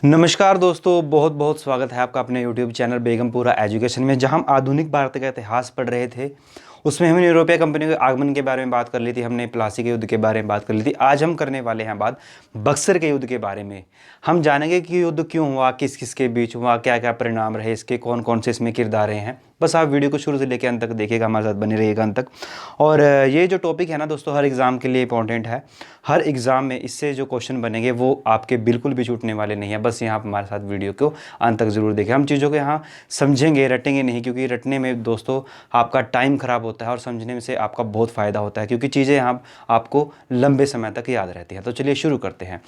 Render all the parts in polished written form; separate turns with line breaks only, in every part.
नमस्कार दोस्तों, बहुत बहुत स्वागत है आपका अपने YouTube चैनल बेगमपुरा एजुकेशन में। जहां हम आधुनिक भारत का इतिहास पढ़ रहे थे, उसमें हमने यूरोपीय कंपनियों के आगमन के बारे में बात कर ली थी, हमने प्लासी के युद्ध के बारे में बात कर ली थी। आज हम करने वाले हैं बात बक्सर के युद्ध के बारे में। हम जानेंगे कि युद्ध क्यों हुआ, किस किस के बीच हुआ, क्या क्या परिणाम रहे इसके, कौन कौन से इसमें किरदार हैं। बस आप वीडियो को शुरू से लेकर अंत तक देखिएगा, हमारे साथ बने रहिएगा अंत तक। और ये जो टॉपिक है ना दोस्तों, हर एग्ज़ाम के लिए इंपॉर्टेंट है। हर एग्ज़ाम में इससे जो क्वेश्चन बनेंगे वो आपके बिल्कुल भी छूटने वाले नहीं है। बस यहाँ आप हमारे साथ वीडियो को अंत तक ज़रूर देखें। हम चीज़ों को यहाँ समझेंगे, रटेंगे नहीं, क्योंकि रटने में दोस्तों आपका टाइम ख़राब होता है और समझने में से आपका बहुत फ़ायदा होता है, क्योंकि चीज़ें यहाँ आपको लंबे समय तक याद रहती हैं। तो चलिए शुरू करते हैं।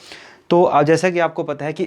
तो जैसा कि आपको पता है कि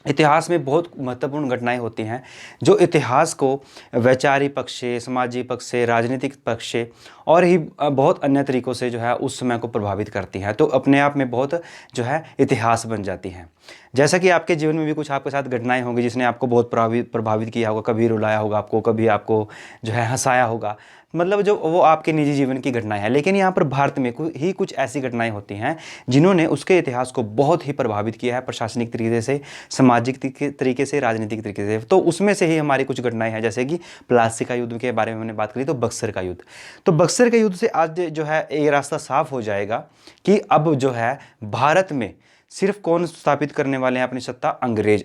इतिहास में बहुत महत्वपूर्ण घटनाएं होती हैं, जो इतिहास को वैचारिक पक्ष से, सामाजिक पक्ष से, राजनीतिक पक्ष से और ही बहुत अन्य तरीक़ों से जो है उस समय को प्रभावित करती हैं। तो अपने आप में बहुत जो है इतिहास बन जाती हैं। जैसा कि आपके जीवन में भी कुछ आपके साथ घटनाएं होंगी जिसने आपको बहुत प्रभावित किया होगा। कभी रुलाया होगा आपको, कभी आपको जो है हंसाया होगा, मतलब जो वो आपके निजी जीवन की घटनाएं हैं। लेकिन यहाँ पर भारत में ही कुछ ऐसी घटनाएं होती हैं जिन्होंने उसके इतिहास को बहुत ही प्रभावित किया है, प्रशासनिक तरीके से, सामाजिक तरीके से, राजनीतिक तरीके से। तो उसमें से ही हमारी कुछ घटनाएं हैं, जैसे कि प्लासी का युद्ध के बारे में हमने बात करी, तो बक्सर का युद्ध। तो बक्सर के युद्ध से आज जो है एक रास्ता साफ हो जाएगा कि अब जो है भारत में सिर्फ कौन स्थापित करने वाले हैं अपनी सत्ता?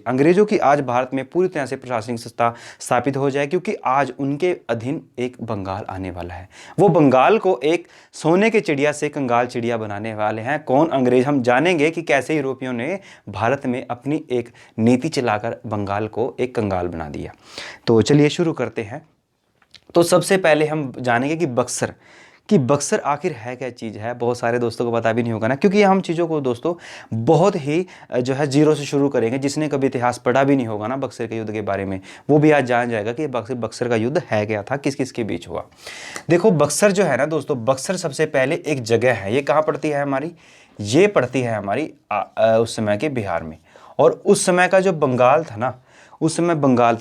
अंग्रेजों की आज भारत में पूरी तरह से प्रशासनिक सत्ता स्थापित हो जाए, क्योंकि आज उनके अधीन एक बंगाल आने वाला है। वो बंगाल को एक सोने के चिड़िया से कंगाल चिड़िया बनाने वाले हैं। कौन? अंग्रेज। हम जानेंगे कि कैसे यूरोपियों ने भारत में अपनी एक नीति चलाकर बंगाल को एक कंगाल बना दिया। तो चलिए शुरू करते हैं। तो सबसे पहले हम जानेंगे कि बक्सर आखिर है क्या चीज़ है। बहुत सारे दोस्तों को पता भी नहीं होगा ना, क्योंकि हम चीज़ों को दोस्तों बहुत ही जो है जीरो से शुरू करेंगे। जिसने कभी इतिहास पढ़ा भी नहीं होगा ना बक्सर के युद्ध के बारे में, वो भी आज जान जाएगा कि बक्सर का युद्ध है क्या था, किस किस के बीच हुआ। देखो, बक्सर जो है ना दोस्तों, बक्सर सबसे पहले एक जगह है। ये कहाँ पड़ती है हमारी? ये पड़ती है हमारी उस समय के बिहार में। और उस समय का जो बंगाल था ना, उस समय बंगाल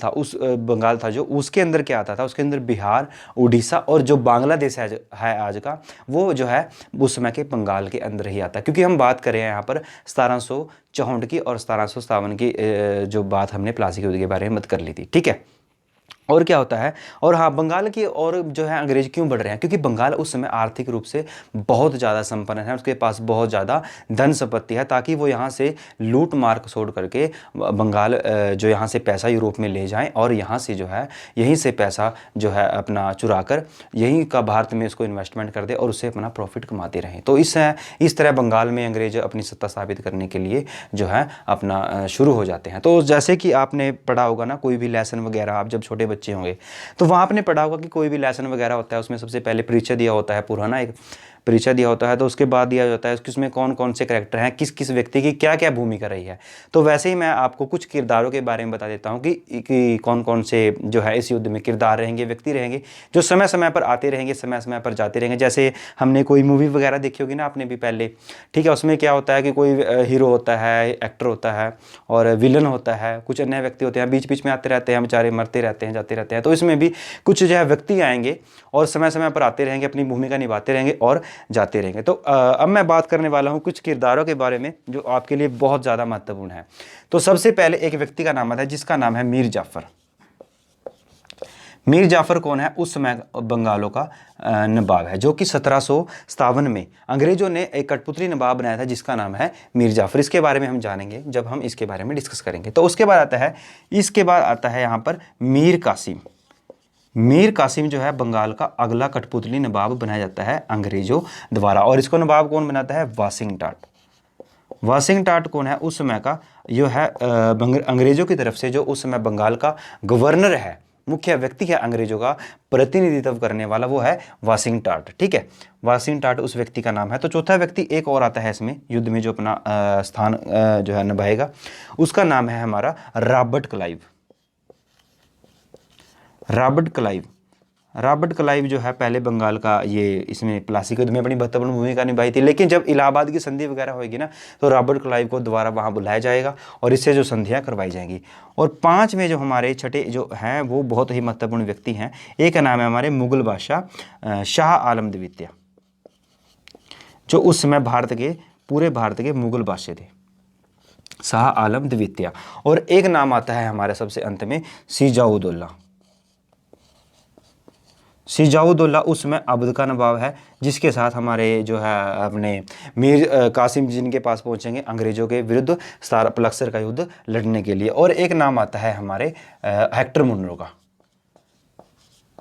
था जो, उसके अंदर क्या आता था? उसके अंदर बिहार, उड़ीसा और जो बांग्लादेश है आज का, वो जो है उस समय के बंगाल के अंदर ही आता है। क्योंकि हम बात करें यहाँ पर 1764 की और 1757 की जो बात हमने प्लासी के युद्ध के बारे में मत कर ली थी, ठीक है। और क्या होता है? और हाँ, बंगाल की और जो है अंग्रेज क्यों बढ़ रहे हैं? क्योंकि बंगाल उस समय आर्थिक रूप से बहुत ज़्यादा संपन्न है, उसके पास बहुत ज़्यादा धन संपत्ति है, ताकि वो यहाँ से लूट मार छोड़ करके बंगाल जो यहाँ से पैसा यूरोप में ले जाएं और यहाँ से जो है यहीं से पैसा जो है अपना चुरा कर यहीं का भारत में उसको इन्वेस्टमेंट कर दे और उससे अपना प्रॉफिट कमाते रहें। तो इस तरह बंगाल में अंग्रेज अपनी सत्ता स्थापित करने के लिए जो है अपना शुरू हो जाते हैं। तो जैसे कि आपने पढ़ा होगा ना, कोई भी लेसन वगैरह, आप जब छोटे बच्चे होंगे तो वहाँ आपने पढ़ा होगा कि कोई भी लेसन वगैरह होता है, उसमें सबसे पहले परिचय दिया होता है, पूरा ना एक परिचय दिया होता है। तो उसके बाद दिया जाता है उसमें कौन कौन से कैरेक्टर हैं, किस किस व्यक्ति की क्या क्या भूमिका रही है। तो वैसे ही मैं आपको कुछ किरदारों के बारे में बता देता हूँ कि कौन कौन से जो है इस युद्ध में किरदार रहेंगे, व्यक्ति रहेंगे, जो समय समय पर आते रहेंगे, समय समय पर जाते रहेंगे। जैसे हमने कोई मूवी वगैरह देखी होगी ना आपने भी पहले, ठीक है। उसमें क्या होता है कि कोई हीरो होता है, एक्टर होता है और विलन होता है, कुछ अन्य व्यक्ति होते हैं, बीच बीच में आते रहते हैं, बेचारे मरते रहते हैं, जाते रहते हैं। तो इसमें भी कुछ जो है व्यक्ति आएंगे और समय समय पर आते रहेंगे, अपनी भूमिका निभाते रहेंगे और जाते रहेंगे। तो अब मैं बात करने वाला हूँ कुछ किरदारों के बारे में जो आपके लिए बहुत ज़्यादा महत्वपूर्ण है। तो सबसे पहले एक व्यक्ति का नाम आता है जिसका नाम है मीर जाफर। मीर जाफर कौन है? उस समय बंगालों का नवाब है, जो कि 1757 में अंग्रेजों ने एक कठपुतली नवाब बनाया था जिसका नाम है मीर जाफर। इसके बारे में हम जानेंगे जब हम इसके बारे में डिस्कस करेंगे। तो इसके बाद आता है यहाँ पर मीर कासिम। मीर कासिम जो है बंगाल का अगला कठपुतली नवाब बनाया जाता है अंग्रेजों द्वारा। और इसको नवाब कौन बनाता है? वासिंग टाट। वासिंग टाट कौन है? उस समय का जो है अंग्रेजों की तरफ से जो उस समय बंगाल का गवर्नर है, मुख्य व्यक्ति है, अंग्रेजों का प्रतिनिधित्व करने वाला, वो है वासिंग टाट, ठीक है। वासिंग टाट उस व्यक्ति का नाम है। तो चौथा व्यक्ति एक और आता है इसमें युद्ध में जो अपना स्थान जो है निभाएगा, उसका नाम है हमारा रॉबर्ट क्लाइव। रॉबर्ट क्लाइव जो है पहले बंगाल का, ये इसमें प्लासी के युद्ध में अपनी महत्वपूर्ण भूमिका निभाई थी। लेकिन जब इलाहाबाद की संधि वगैरह होगी ना, तो रॉबर्ट क्लाइव को दोबारा वहाँ बुलाया जाएगा और इससे जो संधियाँ करवाई जाएंगी। और पांचवें जो हमारे छठे जो हैं वो बहुत ही महत्वपूर्ण व्यक्ति हैं। एक का नाम है हमारे मुगल बादशाह शाह आलम द्वितीय, जो उस समय पूरे भारत के मुगल बादशाह थे। शाह आलम द्वितीय। और एक नाम आता है हमारे सबसे अंत में सिजाउद्दौला। सिजाउद्दौला उस समय अवध का नवाब है, जिसके साथ हमारे जो है अपने मीर कासिम जिनके पास पहुंचेंगे अंग्रेजों के विरुद्ध बक्सर का युद्ध लड़ने के लिए। और एक नाम आता है हमारे हेक्टर मुनरो का।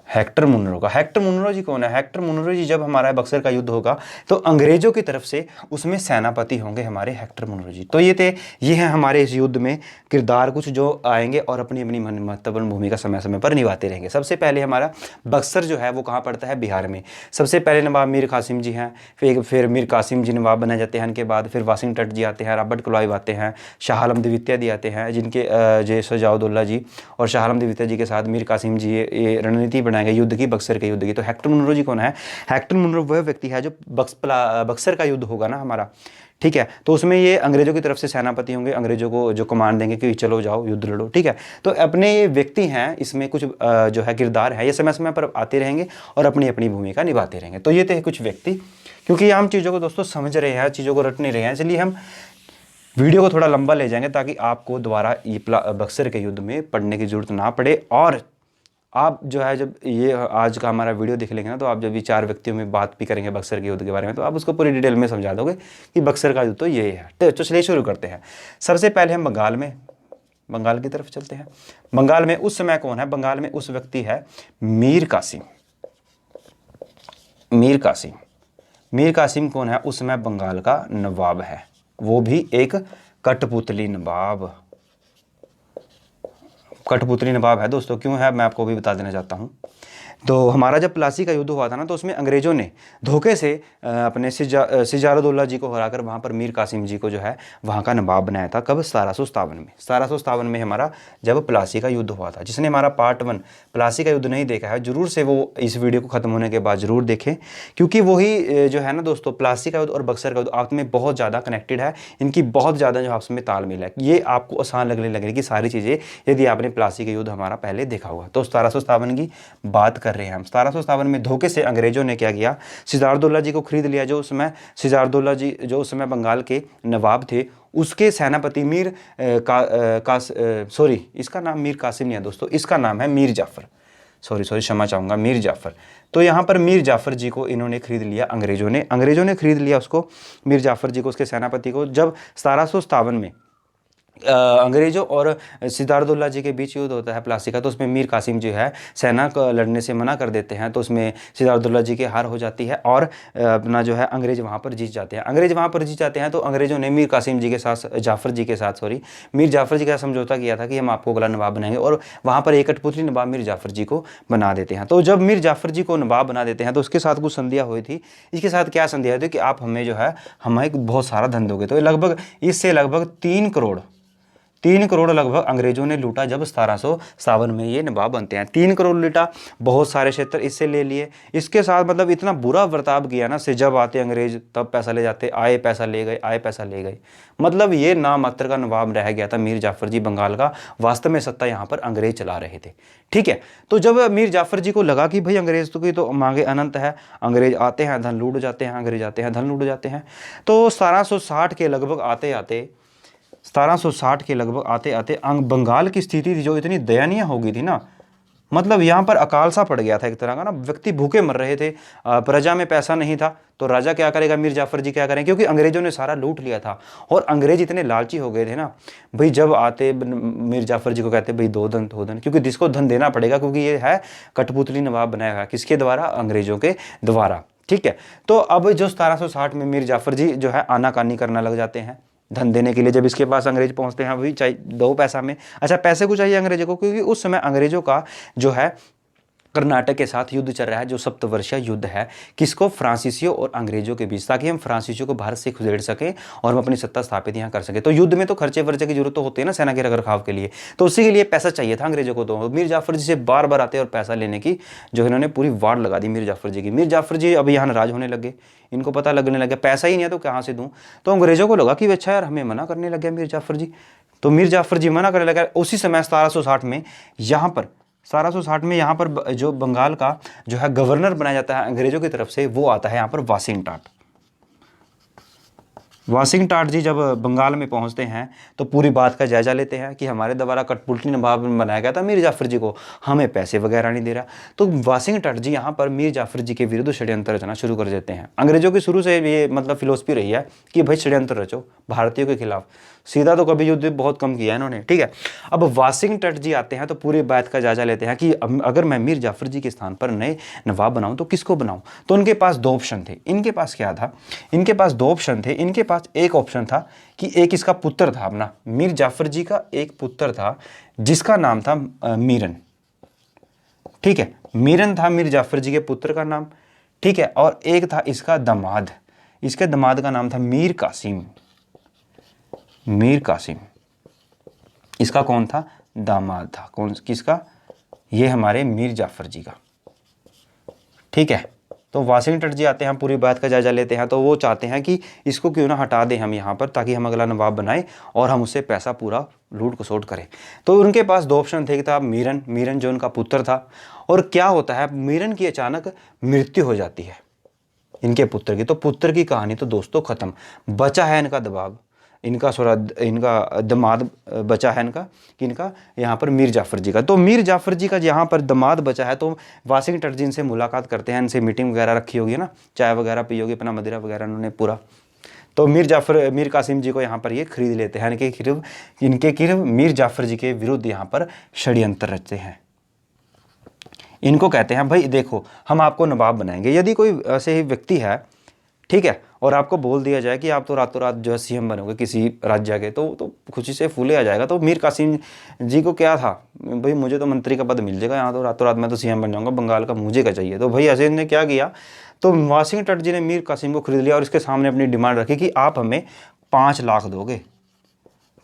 हेक्टर मुनरो का। हेक्टर मुनरो जी कौन है? हेक्टर मुनरो जी जब हमारा बक्सर का युद्ध होगा तो अंग्रेजों की तरफ से उसमें सेनापति होंगे हमारे हेक्टर मुनरो जी। तो ये हैं हमारे इस युद्ध में किरदार कुछ जो आएंगे और अपनी अपनी महत्वपूर्ण भूमिका समय समय पर निभाते रहेंगे। सबसे पहले हमारा बक्सर जो है वो कहाँ पड़ता है? बिहार में। सबसे पहले नवाब मीर कासिम जी हैं, फिर मीर कासिम जी नवाब बनाए जाते हैं। इनके बाद फिर वाशिंगटन जी आते हैं, रॉबर्ट क्लाइव आते हैं, शाह आलम द्वितीय जी आते हैं, जिनके जय सिजाउद्दौला जी और शाह आलम द्वितीय जी के साथ मीर कासिम जी ये रणनीति बनाएंगे युद्ध की, बक्सर के युद्ध की। तो हेक्टर मुनरो जी कौन है? हेक्टर मुनरो वह व्यक्ति है जो बक्सर का युद्ध होगा ना हमारा, ठीक है, तो उसमें ये अंग्रेजों की तरफ से सेनापति होंगे, अंग्रेजों को जो कमांड देंगे कि चलो जाओ युद्ध लड़ो, ठीक है। तो अपने ये व्यक्ति हैं, इसमें कुछ जो है किरदार है, ये समय समय पर आते रहेंगे और अपनी अपनी भूमिका निभाते रहेंगे। तो ये थे कुछ व्यक्ति, क्योंकि हम चीज़ों को दोस्तों समझ रहे हैं, चीज़ों को रट नहीं रहे हैं, इसलिए हम वीडियो को थोड़ा लंबा ले जाएंगे ताकि आपको दोबारा ये बक्सर के युद्ध में पढ़ने की जरूरत ना पड़े। और आप जो है जब ये आज का हमारा वीडियो देख लेंगे ना, तो आप जब ये 4 व्यक्तियों में बात भी करेंगे बक्सर के युद्ध के बारे में, तो आप उसको पूरी डिटेल में समझा दोगे कि बक्सर का युद्ध तो ये है। तो चलिए शुरू करते हैं। सबसे पहले हम बंगाल की तरफ चलते हैं। बंगाल में उस समय कौन है? बंगाल में उस व्यक्ति है मीर कासिम। मीर कासिम कौन है? उस समय बंगाल का नवाब है, वो भी एक कठपुतली नवाब है दोस्तों। क्यों है मैं आपको भी बता देना चाहता हूँ। तो हमारा जब प्लासी का युद्ध हुआ था ना, तो उसमें अंग्रेजों ने धोखे से अपने सिजाउद्दौला जी को हराकर वहाँ पर मीर कासिम जी को जो है वहाँ का नवाब बनाया था। कब? 1757 में हमारा जब प्लासी का युद्ध हुआ था। जिसने हमारा पार्ट 1 प्लासी का युद्ध नहीं देखा है, जरूर से वो इस वीडियो को ख़त्म होने के बाद जरूर देखें, क्योंकि वही जो है ना दोस्तों, प्लासी का युद्ध और बक्सर का युद्ध आपस में बहुत ज़्यादा कनेक्टेड है, इनकी बहुत ज़्यादा जो आपस में तालमेल है। ये आपको आसान लगने लगेगी सारी चीज़ें यदि आपने प्लासी का युद्ध हमारा पहले देखा होगा। तो 1757 की बात कर रहे हैं हम। 1757 में धोखे से अंग्रेजों ने क्या किया? सिजाउद्दौला जी को खरीद लिया, जो उस समय सिजाउद्दौला जी जो उस समय बंगाल के नवाब थे, उसके सेनापति इसका नाम मीर कासिम नहीं है दोस्तों, इसका नाम है मीर जाफर। क्षमा चाहूँगा, मीर जाफर। तो यहाँ पर मीर जाफर जी को इन्होंने खरीद लिया, अंग्रेजों ने खरीद लिया उसको, मीर जाफर जी को, उसके सेनापति को। जब 1757 में अंग्रेजों और सिजाउद्दौला जी के बीच युद्ध होता है प्लासी का, तो उसमें मीर कासिम जो है सेना को लड़ने से मना कर देते हैं। तो उसमें सिजाउद्दौला जी की हार हो जाती है और अपना जो है अंग्रेज वहाँ पर जीत जाते हैं। तो अंग्रेजों ने मीर जाफर जी के साथ मीर जाफर जी का समझौता किया था कि हम आपको अगला नवाब बनाएंगे, और वहाँ पर एक कठपुतली नवाब मीर जाफर जी को बना देते हैं। तो जब मीर जाफर जी को नवाब बना देते हैं, तो उसके साथ कुछ संधियाँ हुई थी। इसके साथ क्या संधियाँ हुई थी कि आप हमें जो है हमें बहुत सारा धन दोगे। तो इससे लगभग 3 करोड़ लगभग अंग्रेजों ने लूटा जब 1757 में ये नवाब बनते हैं। 3 करोड़ लूटा, बहुत सारे क्षेत्र इससे ले लिए। इसके साथ मतलब इतना बुरा बर्ताव किया ना, से जब आते अंग्रेज तब पैसा ले जाते, आए पैसा ले गए। मतलब ये नाम मात्र का नवाब रह गया था मीर जाफर जी बंगाल का। वास्तव में सत्ता यहाँ पर अंग्रेज चला रहे थे, ठीक है। तो जब मीर जाफर जी को लगा कि भाई अंग्रेज की तो मांगे अनंत है, अंग्रेज आते हैं धन लूट जाते हैं, अंग्रेज आते हैं धन लूट जाते हैं। तो 1760 के लगभग आते आते बंगाल की स्थिति थी जो इतनी दयनीय हो गई थी ना, मतलब यहाँ पर अकाल सा पड़ गया था एक तरह का ना, व्यक्ति भूखे मर रहे थे, प्रजा में पैसा नहीं था। तो राजा क्या करेगा? मीर जाफर जी क्या करें? क्योंकि अंग्रेजों ने सारा लूट लिया था और अंग्रेज इतने लालची हो गए थे ना भाई, जब आते मीर जाफर जी को कहते भाई दो धन, क्योंकि जिसको धन देना पड़ेगा, क्योंकि ये है कठपुतली नवाब बनाया हुआ, किसके द्वारा? अंग्रेजों के द्वारा, ठीक है। तो अब जो 1760 में मीर जाफर जी जो है आनाकानी करना लग जाते हैं धन देने के लिए। जब इसके पास अंग्रेज पहुंचते हैं, अभी चाहिए 2 पैसा में, अच्छा पैसे को चाहिए अंग्रेजों को, क्योंकि उस समय अंग्रेजों का जो है कर्नाटक के साथ युद्ध चल रहा है, जो सप्तवर्षीय युद्ध है, किसको? फ्रांसीसियों और अंग्रेजों के बीच, ताकि हम फ्रांसीसियों को भारत से खदेड़ सकें और हम अपनी सत्ता स्थापित यहाँ कर सकें। तो युद्ध में तो खर्चे वर्चे की जरूरत तो होती है ना सेना के रखरखाव के लिए, तो उसी के लिए पैसा चाहिए था अंग्रेजों को। तो मीर जाफर जी से बार बार आते और पैसा लेने की जो इन्होंने पूरी वाड़ लगा दी मीर जाफर जी की। मीर जाफर जी अब यहाँ नाराज होने लगे, इनको पता लगने लगे पैसा ही नहीं है तो कहाँ से दूं। तो अंग्रेजों को लगा कि अच्छा यार हमें मना करने लग गया मीर जाफर जी, तो मीर जाफर जी मना करने लगा। उसी समय 1760 में यहाँ पर जो बंगाल का जो है गवर्नर बनाया जाता है अंग्रेजों की तरफ से, वो आता है यहाँ पर वासिंग टाट जी जब बंगाल में पहुंचते हैं तो पूरी बात का जायजा लेते हैं कि हमारे द्वारा कठपुतली नवाब बनाया गया था मीर जाफर जी को, हमें पैसे वगैरह नहीं दे रहा। तो वासिंग टाट जी यहाँ पर मीर जाफर जी के विरुद्ध षड्यंत्र रचना शुरू कर देते हैं। अंग्रेजों की शुरू से ये मतलब फिलोसफी रही है कि भाई षड्यंत्र रचो भारतीयों के खिलाफ, सीधा तो कभी युद्ध बहुत कम किया है इन्होंने, ठीक है। अब वासिंग टाट जी आते हैं तो पूरी बात का जायजा लेते हैं कि अगर मैं मीर जाफर जी के स्थान पर नए नवाब बनाऊं तो किसको बनाऊं। तो उनके पास दो ऑप्शन थे। इनके पास क्या था, इनके पास दो ऑप्शन थे। इनके पास एक ऑप्शन था कि एक इसका पुत्र था, अपना मीर जाफर जी का एक पुत्र था जिसका नाम था मीरन, ठीक है। मीरन था मीर जाफर जी के पुत्र का नाम, ठीक है। और एक था इसका दामाद, इसके दामाद का नाम था मीर कासिम। मीर कासिम इसका कौन था, दामाद था। कौन किसका, ये हमारे मीर जाफर जी का, ठीक है। तो वासिंग टाट जी आते हैं, पूरी बात का जायजा लेते हैं। तो वो चाहते हैं कि इसको क्यों ना हटा दें हम यहाँ पर, ताकि हम अगला नवाब बनाएं और हम उससे पैसा पूरा लूट खसोट करें। तो उनके पास दो ऑप्शन थे, कि था मीरन, मीरन जो उनका पुत्र था। और क्या होता है, मीरन की अचानक मृत्यु हो जाती है इनके पुत्र की। तो पुत्र की कहानी तो दोस्तों खत्म, बचा है इनका दबाव, इनका इनका दामाद बचा है इनका, कि इनका यहाँ पर मीर जाफर जी का। तो मीर जाफर जी का यहाँ पर दामाद बचा है। तो वासिंग टाट जी इनसे मुलाकात करते हैं, इनसे मीटिंग वगैरह रखी होगी ना, चाय वगैरह पी होगी, अपना मदिरा वगैरह उन्होंने पूरा। तो मीर कासिम जी को यहाँ पर ये खरीद लेते हैं, इनके गिरव मीर जाफर जी के विरुद्ध यहाँ पर षड्यंत्र रचते हैं। इनको कहते हैं भाई देखो हम आपको नवाब बनाएंगे। यदि कोई ऐसे ही व्यक्ति है, ठीक है, और आपको बोल दिया जाए कि आप तो रातों रात जो है सीएम बनोगे किसी राज्य के, तो खुशी से फूले आ जाएगा। तो मीर कासिम जी को क्या था, भाई मुझे तो मंत्री का पद मिल जाएगा यहाँ, तो रातों रात मैं तो सीएम बन जाऊंगा, बंगाल का मुझे क्या चाहिए। तो भाई ऐसे ने क्या किया, तो वासिंग टाट जी ने मीर कासिम को खरीद लिया और इसके सामने अपनी डिमांड रखी कि आप हमें 5 लाख दोगे,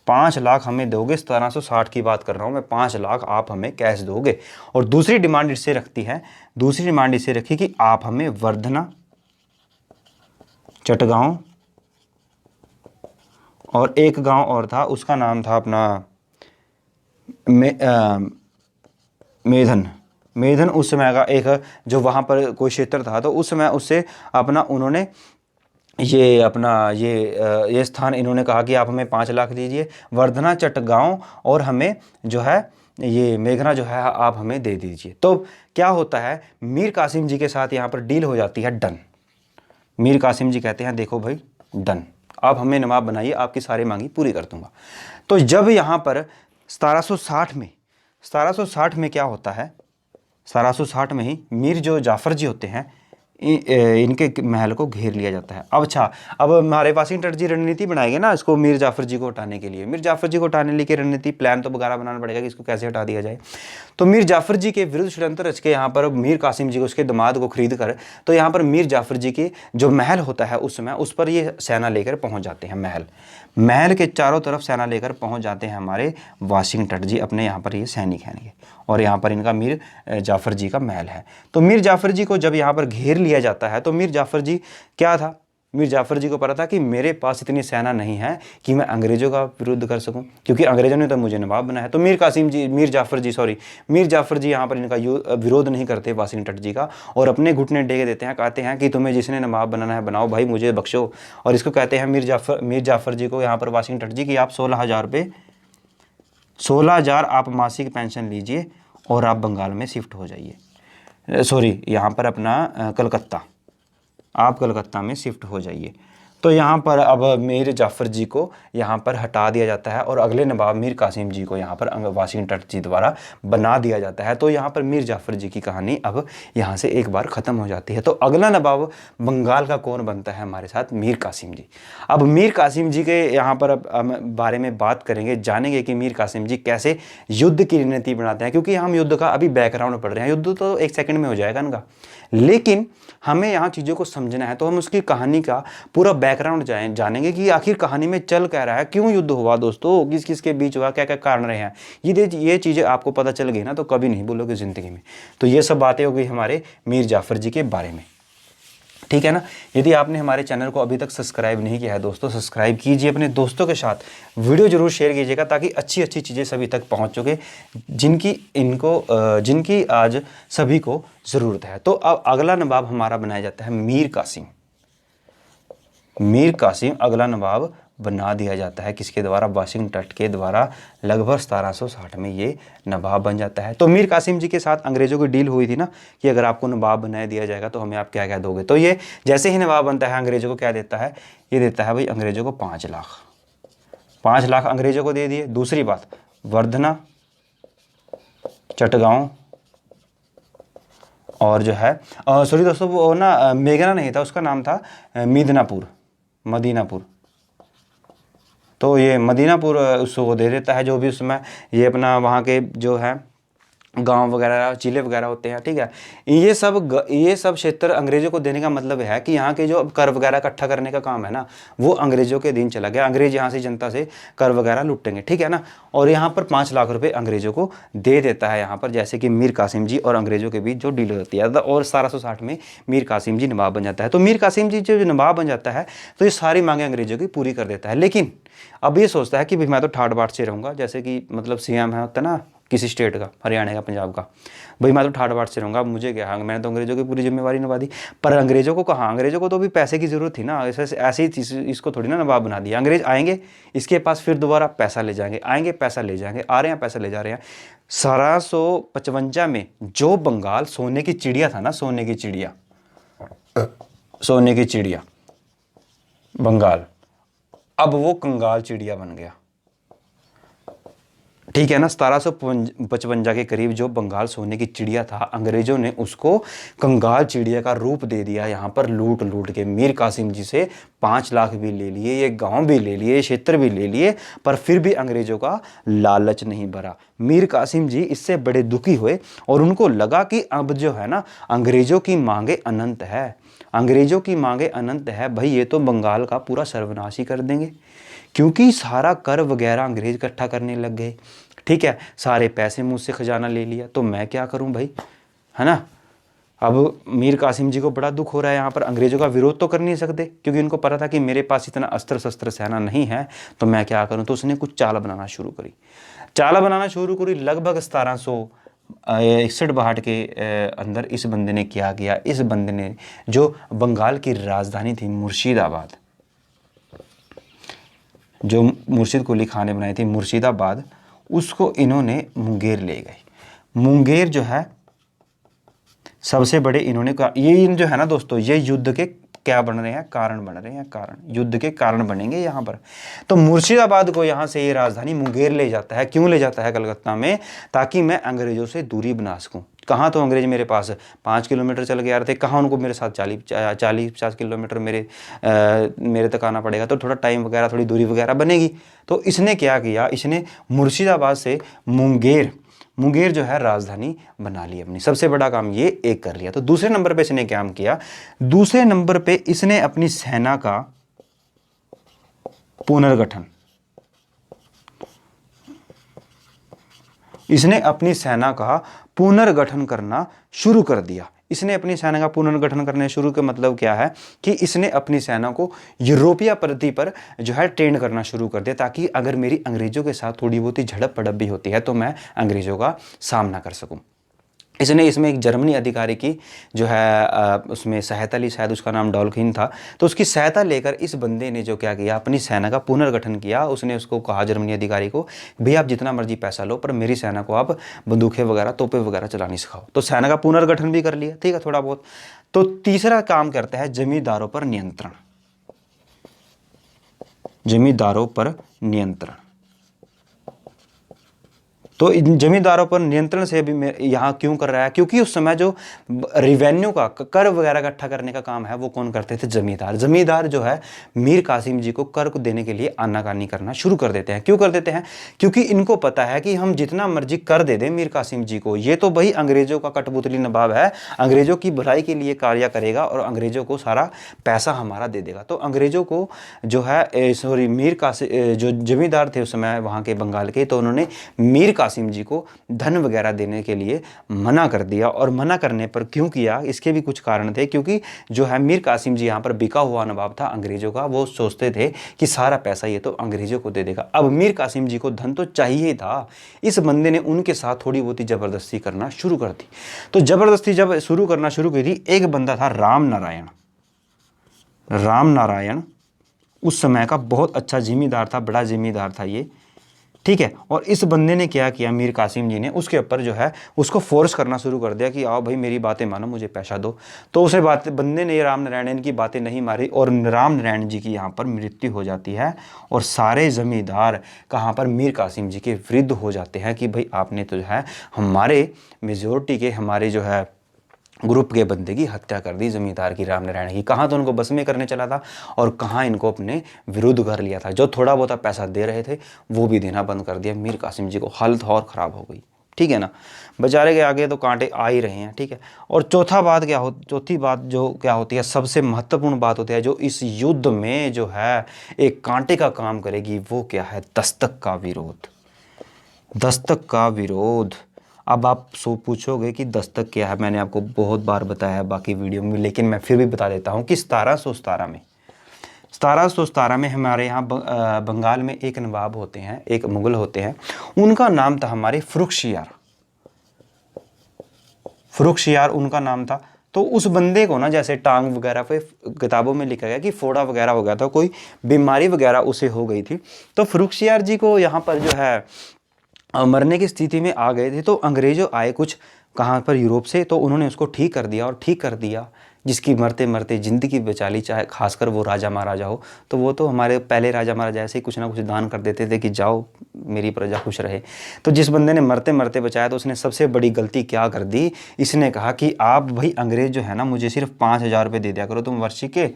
5 लाख हमें दोगे। 1760 की बात कर रहा हूँ मैं, 5 लाख आप हमें कैश दोगे। और दूसरी डिमांड इससे रखती है, दूसरी डिमांड इससे रखी कि आप हमें वर्धना, चटगांव और एक गांव और था, उसका नाम था अपना मेधन उस समय का एक जो वहाँ पर कोई क्षेत्र था। तो उस समय उससे अपना उन्होंने ये स्थान इन्होंने कहा कि आप हमें 5 लाख दीजिए, वर्धना, चटगांव और हमें जो है ये मेघना जो है आप हमें दे दीजिए। तो क्या होता है, मीर कासिम जी के साथ यहाँ पर डील हो जाती है डन। मीर कासिम जी कहते हैं देखो भाई डन, आप हमें नवाब बनाइए, आपकी सारी मांगी पूरी कर दूंगा। तो जब यहाँ पर 1760 में क्या होता है, 1760 में ही मीर जो जाफर जी होते हैं इनके महल को घेर लिया जाता है। अब अच्छा, अब हमारे वासिंग टाट जी रणनीति बनाएंगे ना इसको मीर जाफर जी को हटाने के लिए। मीर जाफर जी को हटाने के लिए रणनीति प्लान तो वगैरह बनाना पड़ेगा कि इसको कैसे हटा दिया जाए। तो मीर जाफर जी के विरुद्ध षड्यंत्र रच के यहाँ पर मीर कासिम जी को, उसके दामाद को खरीद कर, तो यहाँ पर मीर जाफर जी के जो महल होता है उस समय, उस पर ये सेना लेकर पहुँच जाते हैं। महल के चारों तरफ सेना लेकर पहुँच जाते हैं हमारे वासिंग टाट जी, अपने यहाँ पर ये सैनिक हैं और यहाँ पर इनका मीर जाफर जी का महल है। तो मीर जाफर जी को जब यहाँ पर घेर लिया जाता है तो मीर जाफर जी क्या था, मीर जाफर जी को पता था कि मेरे पास इतनी सेना नहीं है कि मैं अंग्रेज़ों का विरुद्ध कर सकूं, क्योंकि अंग्रेज़ों ने तो मुझे नवाब बनाया है। तो मीर जाफर जी यहाँ पर इनका विरोध नहीं करते वासिंग टाट जी का, और अपने घुटने टेक देते हैं, कहते हैं कि तुम्हें जिसने नवाब बनाना है बनाओ भाई, मुझे बख्शो। और इसको कहते हैं मीर जाफर जी को यहाँ पर वासिंग टाट जी कि आप 16,000 रुपये 16,000 आप मासिक पेंशन लीजिए और आप बंगाल में शिफ्ट हो जाइए, सॉरी यहाँ पर अपना कलकत्ता, आप कलकत्ता में शिफ्ट हो जाइए। तो यहाँ पर अब मीर जाफर जी को यहाँ पर हटा दिया जाता है और अगले नवाब मीर कासिम जी को यहाँ पर वासिंग टाट जी द्वारा बना दिया जाता है। तो यहाँ पर मीर जाफर जी की कहानी अब यहाँ से एक बार ख़त्म हो जाती है। तो अगला नवाब बंगाल का कौन बनता है हमारे साथ, मीर कासिम जी। अब मीर कासिम जी के यहाँ पर बारे में बात करेंगे, जानेंगे कि मीर कासिम जी कैसे युद्ध की रणनीति बनाते हैं, क्योंकि हम युद्ध का अभी बैकग्राउंड पढ़ रहे हैं। युद्ध तो 1 सेकंड में हो जाएगा इनका, लेकिन हमें यहाँ चीज़ों को समझना है। तो हम उसकी कहानी का पूरा बैकग्राउंड जानेंगे कि आखिर कहानी में चल क्या रहा है, क्यों युद्ध हुआ दोस्तों, किस किस के बीच हुआ, क्या क्या कारण रहे हैं। ये चीज़ें आपको पता चल गई ना तो कभी नहीं बोलोगे ज़िंदगी में। तो ये सब बातें हो गई हमारे मीर जाफर जी के बारे में, ठीक है ना। यदि आपने हमारे चैनल को अभी तक सब्सक्राइब नहीं किया है दोस्तों, सब्सक्राइब कीजिए, अपने दोस्तों के साथ वीडियो जरूर शेयर कीजिएगा, ताकि अच्छी अच्छी चीज़ें सभी तक पहुंच सके जिनकी आज सभी को ज़रूरत है। तो अब अगला नवाब हमारा बनाया जाता है मीर कासिम। मीर कासिम अगला नवाब बना दिया जाता है। किसके द्वारा? वाशिंगटन के द्वारा लगभग 1760 में ये नवाब बन जाता है। तो मीर कासिम जी के साथ अंग्रेजों की डील हुई थी ना कि अगर आपको नवाब बना दिया जाएगा तो हमें आप क्या क्या दोगे। तो ये जैसे ही नवाब बनता है अंग्रेजों को क्या देता है? ये देता है भाई अंग्रेजों को 5 लाख। 5 लाख अंग्रेजों को दे दिए। दूसरी बात, वर्धना, चटगांव और जो है सॉरी दोस्तों, वो ना मेघना नहीं था, उसका नाम था मदीनापुर। तो ये मदीनापुर उसको दे देता है, जो भी उसमें ये अपना वहाँ के जो है गांव वगैरह, जिले वगैरह होते हैं, ठीक है। ये सब क्षेत्र अंग्रेजों को देने का मतलब है कि यहाँ के जो कर वगैरह इकट्ठा करने का काम है ना, वो अंग्रेजों के दिन चला गया। अंग्रेज यहाँ से जनता से कर वगैरह लुटेंगे, ठीक है ना। और यहाँ पर 5 लाख रुपए अंग्रेजों को दे देता है यहाँ पर, जैसे कि मीर कासिम जी और अंग्रेजों के बीच जो डील होती है। और 1760 में मीर कासिम जी नवाब बन जाता है। तो मीर कासिम जी जो नवाब बन जाता है तो ये सारी मांगे अंग्रेजों की पूरी कर देता है। लेकिन अब ये सोचता है कि भाई मैं तो ठाट बाट से रहूँगा, जैसे कि मतलब सीएम है होता ना किसी स्टेट का, हरियाणा का, पंजाब का, भाई मैं तो ठाट बाट से रहूँगा, मुझे क्या, हाँ मैंने तो अंग्रेजों की पूरी जिम्मेवारी निभा दी। पर अंग्रेजों को कहाँ, अंग्रेजों को तो भी पैसे की ज़रूरत थी ना। ऐसे ही इसको थोड़ी ना नवाब बना दिया। अंग्रेज आएंगे इसके पास, फिर दोबारा पैसा ले जाएंगे, आएंगे पैसा ले जाएंगे, आ रहे हैं पैसा ले जा रहे हैं। 1755 में जो बंगाल सोने की चिड़िया था ना, सोने की चिड़िया बंगाल, अब वो कंगाल चिड़िया बन गया, ठीक है ना। 1755 के करीब जो बंगाल सोने की चिड़िया था, अंग्रेजों ने उसको कंगाल चिड़िया का रूप दे दिया। यहाँ पर लूट लूट के मीर कासिम जी से 5 लाख भी ले लिए, ये गांव भी ले लिए, क्षेत्र भी ले लिए, पर फिर भी अंग्रेजों का लालच नहीं भरा। मीर कासिम जी इससे बड़े दुखी हुए और उनको लगा कि अब जो है ना अंग्रेजों की मांगे अनंत है, अंग्रेजों की मांगे अनंत है भाई, ये तो बंगाल का पूरा सर्वनाश ही कर देंगे, क्योंकि सारा कर वगैरह अंग्रेज इकट्ठा करने लग गए, ठीक है। सारे पैसे मुझसे खजाना ले लिया, तो मैं क्या करूं भाई, है ना। अब मीर कासिम जी को बड़ा दुख हो रहा है। यहाँ पर अंग्रेजों का विरोध तो कर नहीं सकते, क्योंकि उनको पता था कि मेरे पास इतना अस्त्र शस्त्र सेना नहीं है, तो मैं क्या करूं। तो उसने कुछ चाल बनाना शुरू करी। लगभग 1761 के अंदर इस बंदे ने क्या किया, इस बंदे ने जो बंगाल की राजधानी थी मुर्शिदाबाद, जो मुर्शिद कुली खान ने बनाई थी मुर्शिदाबाद, उसको इन्होंने मुंगेर ले गए। मुंगेर जो है सबसे बड़े इन्होंने ये जो है ना दोस्तों, ये युद्ध के क्या बन रहे हैं, कारण बन रहे हैं, कारण युद्ध के कारण बनेंगे यहाँ पर। तो मुर्शिदाबाद को यहाँ से ये राजधानी मुंगेर ले जाता है। क्यों ले जाता है कलकत्ता में? ताकि मैं अंग्रेजों से दूरी बना सकूँ। कहाँ तो अंग्रेज मेरे पास 5 किलोमीटर चल के आ रहे थे, कहाँ उनको मेरे साथ 40-50 किलोमीटर मेरे तक आना पड़ेगा, तो थोड़ा टाइम वगैरह, थोड़ी दूरी वगैरह बनेगी। तो इसने क्या किया, इसने मुर्शिदाबाद से मुंगेर जो है राजधानी बना ली अपनी। सबसे बड़ा काम ये एक कर लिया। तो दूसरे नंबर पे इसने क्या किया, दूसरे नंबर पे इसने अपनी सेना का पुनर्गठन, इसने अपनी सेना का पुनर्गठन करना शुरू कर दिया। इसने अपनी सेना का पुनर्गठन करने शुरू का मतलब क्या है कि इसने अपनी सेना को यूरोपीय पद्धति पर जो है ट्रेन करना शुरू कर दिया, ताकि अगर मेरी अंग्रेजों के साथ थोड़ी बहुत ही झड़प पड़प भी होती है तो मैं अंग्रेजों का सामना कर सकूं। इसने इसमें एक जर्मनी अधिकारी की जो है उसमें सहायता ली, शायद उसका नाम डॉल्किन था। तो उसकी सहायता लेकर इस बंदे ने जो क्या किया, अपनी सेना का पुनर्गठन किया। उसने उसको कहा जर्मनी अधिकारी को, भैया आप जितना मर्जी पैसा लो पर मेरी सेना को आप बंदूकें वगैरह, तोपें वगैरह चलानी सिखाओ। तो सेना का पुनर्गठन भी कर लिया, ठीक है, थोड़ा बहुत। तो तीसरा काम करता है जमींदारों पर नियंत्रण। जमींदारों पर नियंत्रण, तो इन जमींदारों पर नियंत्रण से भी यहाँ क्यों कर रहा है, क्योंकि उस समय जो रिवेन्यू का, कर वगैरह इकट्ठा करने का काम है वो कौन करते थे, जमींदार। जमींदार जो है मीर कासिम जी को कर को देने के लिए आनाकानी करना शुरू कर देते हैं। क्यों कर देते हैं? क्योंकि इनको पता है कि हम जितना मर्जी कर दे दें मीर कासिम जी को, ये तो भाई अंग्रेजों का कठपुतली नवाब है, अंग्रेजों की भलाई के लिए कार्य करेगा और अंग्रेजों को सारा पैसा हमारा दे देगा। तो अंग्रेजों को जो है सॉरी मीर कासिम जो जमींदार थे उस समय वहाँ के बंगाल के, तो उन्होंने मीर कासिम जी को धन वगैरह देने के लिए मना कर दिया। और मना करने पर क्यों किया, इसके भी कुछ कारण थे। क्योंकि जो है मीर कासिम जी यहाँ पर बिका हुआ नवाब था अंग्रेजों का, वो सोचते थे कि सारा पैसा ये तो अंग्रेजों को दे देगा। अब मीर कासिम जी को धन तो चाहिए था, इस बंदे ने उनके साथ थोड़ी बहुत ही जबरदस्ती करना शुरू कर दी। तो जबरदस्ती जब शुरू करना शुरू की थी, एक बंदा था राम नारायण। उस समय का बहुत अच्छा ज़िम्मेदार था, बड़ा ज़िम्मेदार था ये, ठीक है। और इस बंदे ने क्या किया, मीर कासिम जी ने उसके ऊपर जो है उसको फोर्स करना शुरू कर दिया कि आओ भाई मेरी बातें मानो, मुझे पैसा दो। तो उसे बंदे ने राम नारायण की बातें नहीं मारी और राम नारायण जी की यहाँ पर मृत्यु हो जाती है और सारे ज़मींदार कहाँ पर मीर कासिम जी के विरुद्ध हो जाते हैं कि भाई आपने तो जो है हमारे मेजोरिटी के, हमारे जो है ग्रुप के बंदे की हत्या कर दी, जमींदार की, राम नारायण की। कहाँ तो उनको बस में करने चला था और कहाँ इनको अपने विरुद्ध कर लिया था। जो थोड़ा बहुत पैसा दे रहे थे वो भी देना बंद कर दिया। मीर कासिम जी को हालत और ख़राब हो गई, ठीक है ना। बेचारे के आगे तो कांटे आ ही रहे हैं, ठीक है। और चौथी बात जो क्या होती है, सबसे महत्वपूर्ण बात होती है जो इस युद्ध में जो है एक कांटे का काम करेगी, वो क्या है, दस्तक का विरोध। दस्तक का विरोध। अब आप पूछोगे कि दस्तक क्या है, मैंने आपको बहुत बार बताया है बाकी वीडियो में, लेकिन मैं फिर भी बता देता हूँ कि 1717 में हमारे यहाँ बंगाल में एक नवाब होते हैं, एक मुगल होते हैं, उनका नाम था हमारे फर्रुखशियार उनका नाम था। तो उस बंदे को ना, जैसे टांग वगैरह पे किताबों में लिखा गया कि फोड़ा वगैरह हो गया था, कोई बीमारी वगैरह उसे हो गई थी। तो फर्रुखशियार जी को यहाँ पर जो है मरने की स्थिति में आ गए थे। तो अंग्रेज़ों आए कुछ कहाँ पर, यूरोप से, तो उन्होंने उसको ठीक कर दिया, जिसकी मरते मरते ज़िंदगी बचा ली। चाहे खासकर वो राजा महाराजा हो, तो वो तो हमारे पहले राजा महाराजा ऐसे ही कुछ ना कुछ दान कर देते थे कि जाओ मेरी प्रजा खुश रहे। तो जिस बंदे ने मरते मरते बचाया, तो उसने सबसे बड़ी गलती क्या कर दी, इसने कहा कि आप भाई अंग्रेज़ जो है ना, मुझे सिर्फ 5,000 रुपये दे दिया करो तुम वर्षी के,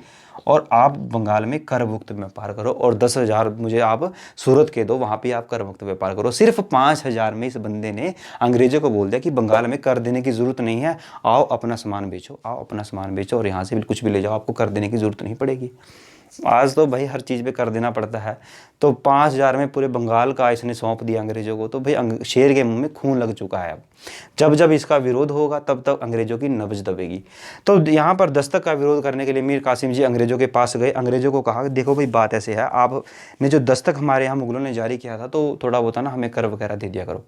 और आप बंगाल में कर मुक्त व्यापार करो, और 10,000 मुझे आप सूरत के दो, वहाँ पे आप कर मुक्त व्यापार करो। सिर्फ 5,000 में इस बंदे ने अंग्रेज़ों को बोल दिया कि बंगाल में कर देने की ज़रूरत नहीं है, आओ अपना सामान बेचो और यहाँ से भी कुछ भी ले जाओ, आपको कर देने की ज़रूरत नहीं पड़ेगी। आज तो भाई हर चीज़ पे कर देना पड़ता है। तो 5,000 में पूरे बंगाल का इसने सौंप दिया अंग्रेज़ों को। तो भाई शेर के मुंह में खून लग चुका है। अब जब जब इसका विरोध होगा तब तब अंग्रेज़ों की नब्ज दबेगी। तो यहाँ पर दस्तक का विरोध करने के लिए मीर कासिम जी अंग्रेज़ों के पास गए। अंग्रेज़ों को कहा देखो भाई बात ऐसे है, आपने जो दस्तक हमारे यहाँ मुगलों ने जारी किया था, तो थोड़ा बहुत ना हमें कर वगैरह दे दिया करो।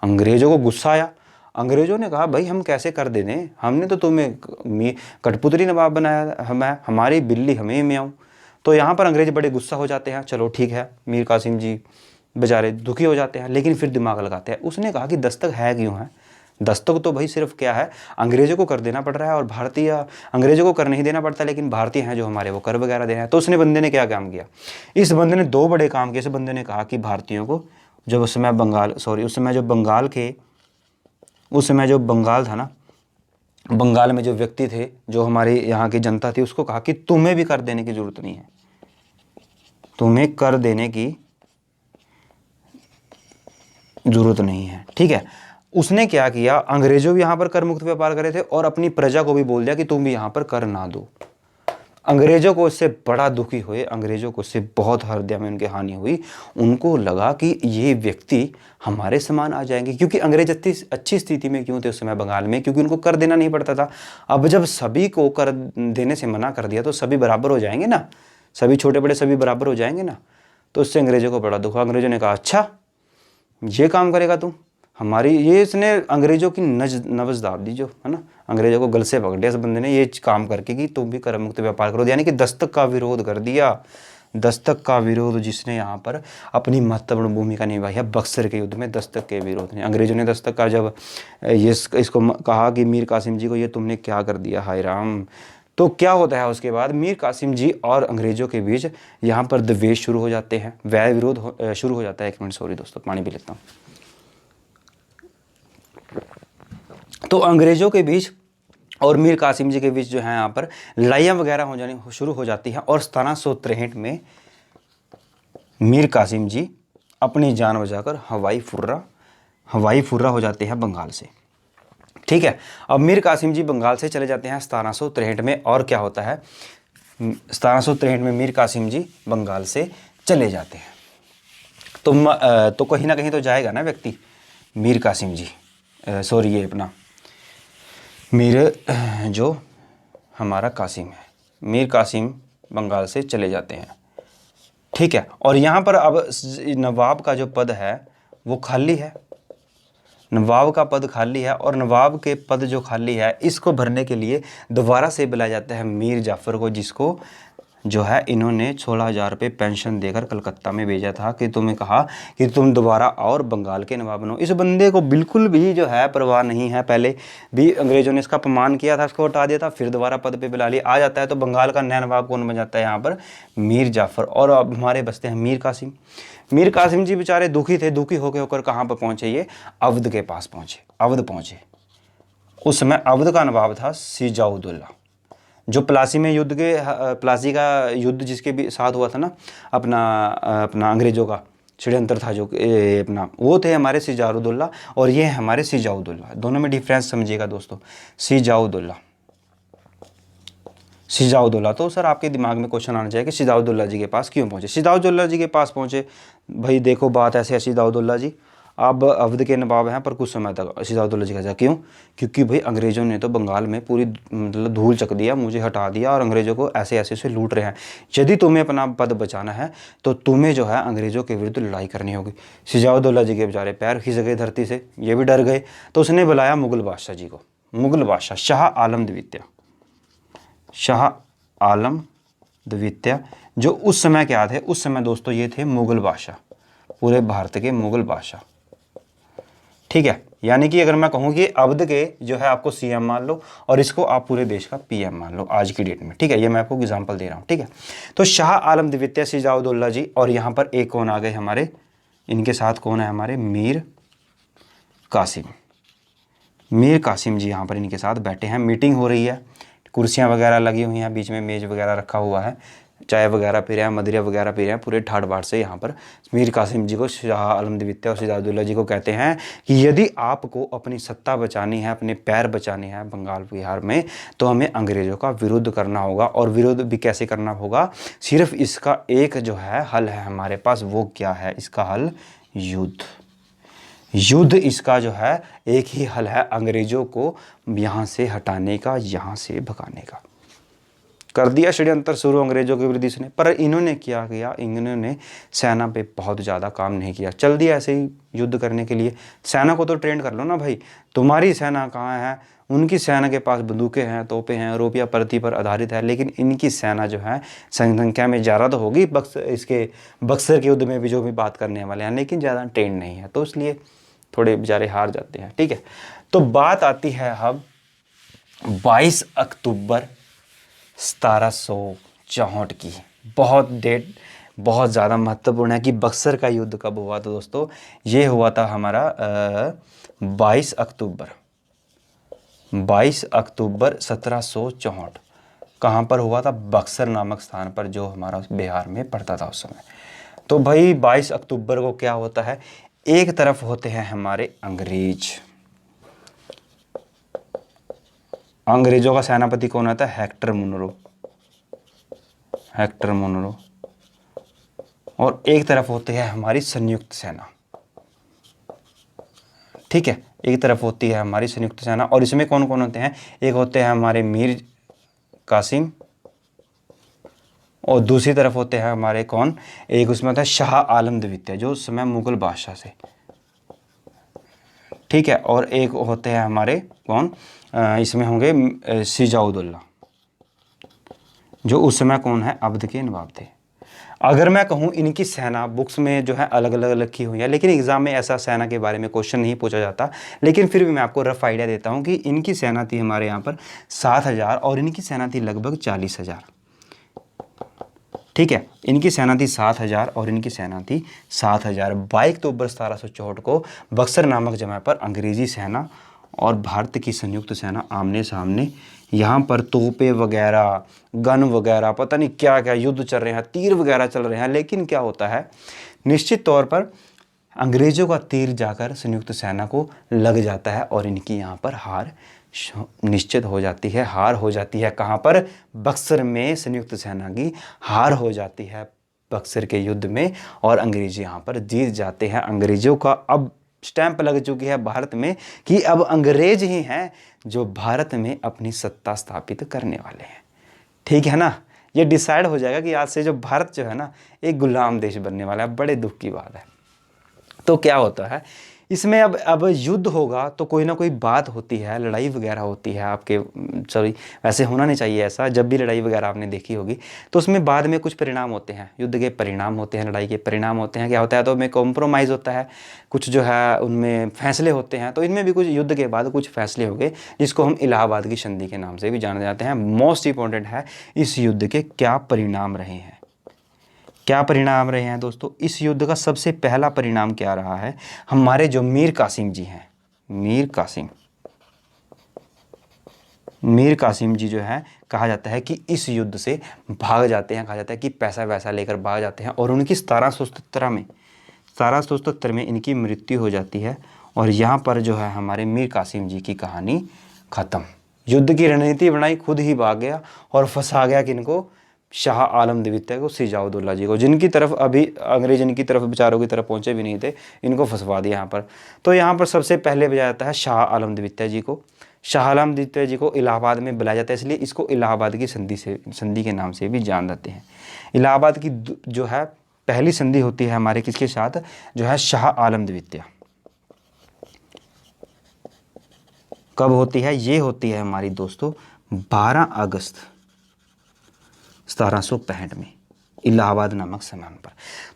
अंग्रेज़ों को गुस्सा आया। अंग्रेज़ों ने कहा भाई हम कैसे कर दे दें, हमने तो तुम्हें कठपुतली नवाब बनाया, हमारी बिल्ली हमें म्याऊं। तो यहाँ पर अंग्रेज बड़े गुस्सा हो जाते हैं। चलो ठीक है, मीर कासिम जी बेचारे दुखी हो जाते हैं, लेकिन फिर दिमाग लगाते हैं। उसने कहा कि दस्तक है क्यों है, दस्तक तो भाई सिर्फ क्या है, अंग्रेज़ों को कर देना पड़ रहा है, और भारतीय अंग्रेज़ों को कर नहीं देना पड़ता, लेकिन भारतीय हैं जो हमारे, वो कर वगैरह दे रहे हैं। तो उसने बंदे ने क्या काम किया, इस बंदे ने 2 बड़े काम किए। इस बंदे ने कहा कि भारतीयों को, जब उस समय जो बंगाल था ना, बंगाल में जो व्यक्ति थे, जो हमारे यहाँ की जनता थी, उसको कहा कि तुम्हें भी कर देने की ज़रूरत नहीं है, तुम्हें कर देने की ज़रूरत नहीं है, ठीक है। उसने क्या किया, अंग्रेज़ों भी यहाँ पर कर मुक्त व्यापार करे थे और अपनी प्रजा को भी बोल दिया कि तुम भी यहाँ पर कर ना दो। अंग्रेज़ों को इससे बड़ा दुखी हुए, अंग्रेज़ों को इससे बहुत हृदय में उनकी हानि हुई। उनको लगा कि ये व्यक्ति हमारे समान आ जाएंगे, क्योंकि अंग्रेज अच्छी स्थिति में क्यों थे उस समय बंगाल में, क्योंकि उनको कर देना नहीं पड़ता था। अब जब सभी को कर देने से मना कर दिया तो सभी बराबर हो जाएंगे ना, सभी छोटे बड़े सभी बराबर हो जाएंगे ना। तो उससे अंग्रेज़ों को बड़ा दुख हुआ। अंग्रेज़ों ने कहा अच्छा ये काम करेगा तू हमारी, ये इसने अंग्रेज़ों की नब्ज़ दाब दी, जो है ना, अंग्रेज़ों को गल से पकड़ लिया इस बंदे ने ये काम करके कि तुम भी कर मुक्त व्यापार करो, यानी कि दस्तक का विरोध कर दिया। दस्तक का विरोध जिसने यहाँ पर अपनी महत्वपूर्ण भूमिका निभाई है बक्सर के युद्ध में, दस्तक के विरोध ने। अंग्रेज़ों ने दस्तक का जब इसको कहा कि मीर कासिम जी को ये तुमने क्या कर दिया, हाय राम, तो क्या होता है उसके बाद, मीर कासिम जी और अंग्रेज़ों के बीच यहाँ पर द्वेष शुरू हो जाते हैं, वैर विरोध शुरू हो जाता है। 1 मिनट सॉरी दोस्तों, पानी पी लेता हूँ। तो अंग्रेज़ों के बीच और मीर कासिम जी के बीच जो है यहाँ पर लड़ाइयाँ वगैरह हो जानी शुरू हो जाती हैं। और 1763 में मीर कासिम जी अपनी जान बचाकर हवाई फुर्रा हो जाते हैं बंगाल से, ठीक है। अब मीर कासिम जी बंगाल से चले जाते हैं 1763 में। और क्या होता है, 1763 में मीर कासिम जी बंगाल से चले जाते हैं। तो कहीं ना कहीं तो जाएगा ना व्यक्ति, मीर कासिम जी सॉरी ये अपना जो हमारा कासिम है, मीर कासिम बंगाल से चले जाते हैं, ठीक है। और यहाँ पर अब नवाब का जो पद है वो खाली है, नवाब का पद खाली है। और नवाब के पद जो खाली है इसको भरने के लिए दोबारा से बुलाया जाता है मीर जाफ़र को, जिसको जो है इन्होंने 16,000 रुपये पेंशन देकर कलकत्ता में भेजा था कि तुम्हें कहा कि तुम दोबारा और बंगाल के नवाब बनो। इस बंदे को बिल्कुल भी जो है परवाह नहीं है। पहले भी अंग्रेज़ों ने इसका अपमान किया था, इसको हटा दिया था, फिर दोबारा पद पे बुला लिया। आ जाता है तो बंगाल का नया नवाब कौन बन जाता है यहाँ पर? मीर जाफ़र। और अब हमारे बसते हैं मीर कासिम। मीर कासिम जी बेचारे दुखी थे, दुखी होकर कहाँ पर पहुँचे? ये अवध के पास पहुँचे, अवध पहुँचे। उस समय अवध का नवाब था सिजाउद्दौला, जो प्लासी में युद्ध के प्लासी का युद्ध जिसके भी साथ हुआ था ना, अपना अंग्रेज़ों का षड्यंत्र था जो अपना, वो थे हमारे सिजाउद्दौला और ये हैं हमारे सिजाउद्दौला। दोनों में डिफरेंस समझिएगा दोस्तों। सिजाउद्दौला, सिजाउद्दौला। तो सर आपके दिमाग में क्वेश्चन आना चाहिए कि सिजाउद्दौला जी के पास क्यों पहुँचे? सिजाउद्दौला जी के पास पहुँचे, भाई देखो बात ऐसे है सिजाउद्दौला जी, अब अवध के नवाब हैं पर कुछ समय तक। सिजाउद्दौला जी कहता क्यों? क्योंकि भाई अंग्रेज़ों ने तो बंगाल में पूरी मतलब धूल चक दिया, मुझे हटा दिया और अंग्रेज़ों को ऐसे ऐसे से लूट रहे हैं। यदि तुम्हें अपना पद बचाना है तो तुम्हें जो है अंग्रेज़ों के विरुद्ध लड़ाई करनी होगी। सिजाउद्दौला जी के बेचारे पैर खिंच गए धरती से, ये भी डर गए। तो उसने बुलाया मुग़ल बादशाह जी को, मुग़ल बादशाह शाह आलम द्वितीय, शाह आलम द्वितीय, जो उस समय क्या थे? उस समय दोस्तों ये थे मुग़ल बादशाह, पूरे भारत के मुग़ल बादशाह। ठीक है, यानी कि अगर मैं कहूँ कि अवध के जो है आपको सीएम मान लो और इसको आप पूरे देश का पीएम मान लो आज की डेट में। ठीक है, ये मैं आपको एग्जांपल दे रहा हूँ। ठीक है, तो शाह आलम द्वितीय सिजाउद्दौला जी, और यहाँ पर एक कौन आ गए हमारे, इनके साथ कौन है हमारे? मीर कासिम। मीर कासिम जी यहाँ पर इनके साथ बैठे हैं, मीटिंग हो रही है, कुर्सियाँ वगैरह लगी हुई हैं, बीच में मेज़ वगैरह रखा हुआ है, चाय वगैरह पी रहे हैं, मदिरा वगैरह पी रहे हैं, पूरे ठाट बाट से। यहाँ पर मीर कासिम जी को शाह आलम द्वितीय और सिजाउद्दौला जी को कहते हैं कि यदि आपको अपनी सत्ता बचानी है, अपने पैर बचाने हैं बंगाल बिहार में, तो हमें अंग्रेज़ों का विरोध करना होगा। और विरोध भी कैसे करना होगा? सिर्फ इसका एक जो है हल है हमारे पास। वो क्या है इसका हल? युद्ध। युद्ध इसका जो है एक ही हल है, अंग्रेज़ों को यहाँ से हटाने का, यहाँ से भगाने का। कर दिया षड्यंत्र शुरू अंग्रेज़ों के विरुद्ध इसने, पर इन्होंने क्या किया? इन्होंने सेना पे बहुत ज़्यादा काम नहीं किया, चल दिया ऐसे ही युद्ध करने के लिए। सेना को तो ट्रेंड कर लो ना भाई, तुम्हारी सेना कहाँ है? उनकी सेना के पास बंदूकें हैं, तोपें हैं, रुपया प्रति पर आधारित है, लेकिन इनकी सेना जो है संख्या में ज़्यादा तो होगी, बक्सर के युद्ध में भी जो भी बात करने वाले हैं, लेकिन ज़्यादा ट्रेंड नहीं है, तो इसलिए थोड़े बेचारे हार जाते हैं। ठीक है, तो बात आती है अब 22 अक्टूबर 1764 की। बहुत डेट बहुत ज़्यादा महत्वपूर्ण है कि बक्सर का युद्ध कब हुआ था दोस्तों? ये हुआ था हमारा 22 अक्टूबर 1764। कहाँ पर हुआ था? बक्सर नामक स्थान पर, जो हमारा बिहार में पड़ता था उस समय। तो भाई 22 अक्टूबर को क्या होता है? एक तरफ होते हैं हमारे अंग्रेज, अंग्रेजों का सेनापति कौन आता है? Hector Munro, Hector Munro. और एक तरफ होते हैं हमारी संयुक्त सेना। ठीक है, एक तरफ होती है हमारी संयुक्त सेना, और इसमें कौन कौन होते हैं? एक होते हैं हमारे मीर कासिम, और दूसरी तरफ होते हैं हमारे कौन? एक उसमें होता है शाह आलम द्वितीय, जो उस समय मुगल बादशाह से। ठीक है, और एक होते हैं हमारे कौन? इसमें होंगे सिजाउद्दौला, जो उस समय कौन है? अवध के नवाब थे। अगर मैं कहूँ इनकी सेना बुक्स में जो है अलग अलग लिखी हुई है, लेकिन एग्जाम में ऐसा सेना के बारे में क्वेश्चन नहीं पूछा जाता, लेकिन फिर भी मैं आपको रफ आइडिया देता हूँ कि इनकी सेना थी हमारे यहाँ पर 7,000 और इनकी सेना थी लगभग 40,000। ठीक है, इनकी सेना थी 7,000 और इनकी सेना थी 7,000। 22 अक्टूबर 1764 को बक्सर नामक जगह पर अंग्रेजी सेना और भारत की संयुक्त सेना आमने सामने। यहाँ पर तोपें वगैरह, गन वगैरह, पता नहीं क्या क्या युद्ध चल रहे हैं, तीर वगैरह चल रहे हैं, लेकिन क्या होता है? निश्चित तौर पर अंग्रेज़ों का तीर जाकर संयुक्त सेना को लग जाता है और इनकी यहाँ पर हार निश्चित हो जाती है। हार हो जाती है कहाँ पर? बक्सर में संयुक्त सेना की हार हो जाती है बक्सर के युद्ध में, और अंग्रेज यहाँ पर जीत जाते हैं। अंग्रेज़ों का अब स्टैंप लग चुकी है भारत में कि अब अंग्रेज ही हैं जो भारत में अपनी सत्ता स्थापित करने वाले हैं। ठीक है ना, ये डिसाइड हो जाएगा कि आज से जो भारत जो है ना एक गुलाम देश बनने वाला है। बड़े दुख की बात है। तो क्या होता है इसमें अब युद्ध होगा तो कोई ना कोई बात होती है, लड़ाई वगैरह होती है आपके, सॉरी वैसे होना नहीं चाहिए ऐसा, जब भी लड़ाई वगैरह आपने देखी होगी तो उसमें बाद में कुछ परिणाम होते हैं, युद्ध के परिणाम होते हैं, लड़ाई के परिणाम होते हैं। क्या होता है, तो उनमें कॉम्प्रोमाइज़ होता है, कुछ जो है उनमें फैसले होते हैं। तो इनमें भी कुछ युद्ध के बाद कुछ फैसले हो गए, जिसको हम इलाहाबाद की संधि के नाम से भी जाने जाते हैं। मोस्ट इंपॉर्टेंट है इस युद्ध के क्या परिणाम रहे हैं, क्या परिणाम रहे हैं दोस्तों। इस युद्ध का सबसे पहला परिणाम क्या रहा है, हमारे जो मीर कासिम जी हैं, मीर कासिम जी जो है, कहा जाता है कि इस युद्ध से भाग जाते हैं, कहा जाता है कि पैसा वैसा लेकर भाग जाते हैं और उनकी 1777 में इनकी मृत्यु हो जाती है। और यहाँ पर जो है हमारे मीर कासिम जी की कहानी ख़त्म। युद्ध की रणनीति बनाई, खुद ही भाग गया और फंसा गया किनको, शाह आलम द्वितीय को, सिजाउद्दौला जी को, जिनकी तरफ अभी अंग्रेज इनकी तरफ बेचारों की तरफ पहुंचे भी नहीं थे, इनको फंसवा दिया यहाँ पर। तो यहाँ पर सबसे पहले बजाया जाता है शाह आलम द्वितीय जी को। शाह आलम द्वितीय जी को इलाहाबाद में बुलाया जाता है, इसलिए इसको इलाहाबाद की संधि के नाम से भी जान जाते हैं। इलाहाबाद की जो है पहली संधि होती है हमारे किसके साथ, जो है शाह आलम द्वितीय। कब होती है, ये होती है हमारी दोस्तों 12 अगस्त 1765 में, इलाहाबाद नामक स्थान पर।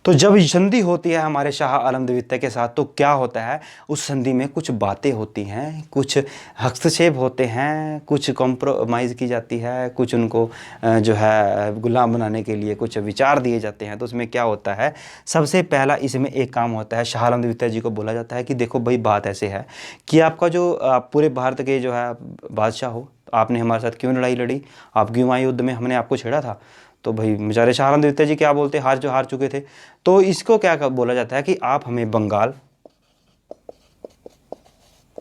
तो जब संधि होती है हमारे शाह आलम द्वितीय के साथ, तो क्या होता है, उस संधि में कुछ बातें होती हैं, कुछ हस्तक्षेप होते हैं, कुछ कॉम्प्रोमाइज़ की जाती है, कुछ उनको जो है गुलाम बनाने के लिए कुछ विचार दिए जाते हैं। तो उसमें क्या होता है, सबसे पहला इसमें एक काम होता है, शाह आलम द्वितीय जी को बोला जाता है कि देखो भाई बात ऐसे है कि आपका जो पूरे भारत के जो है बादशाह हो, आपने हमारे साथ क्यों लड़ाई लड़ी, आप क्यों आए युद्ध में, हमने आपको छेड़ा था। तो भाई बेचारे शाह आलम द्वितीय जी क्या बोलते, हार चुके थे। तो इसको क्या बोला जाता है कि आप हमें बंगाल,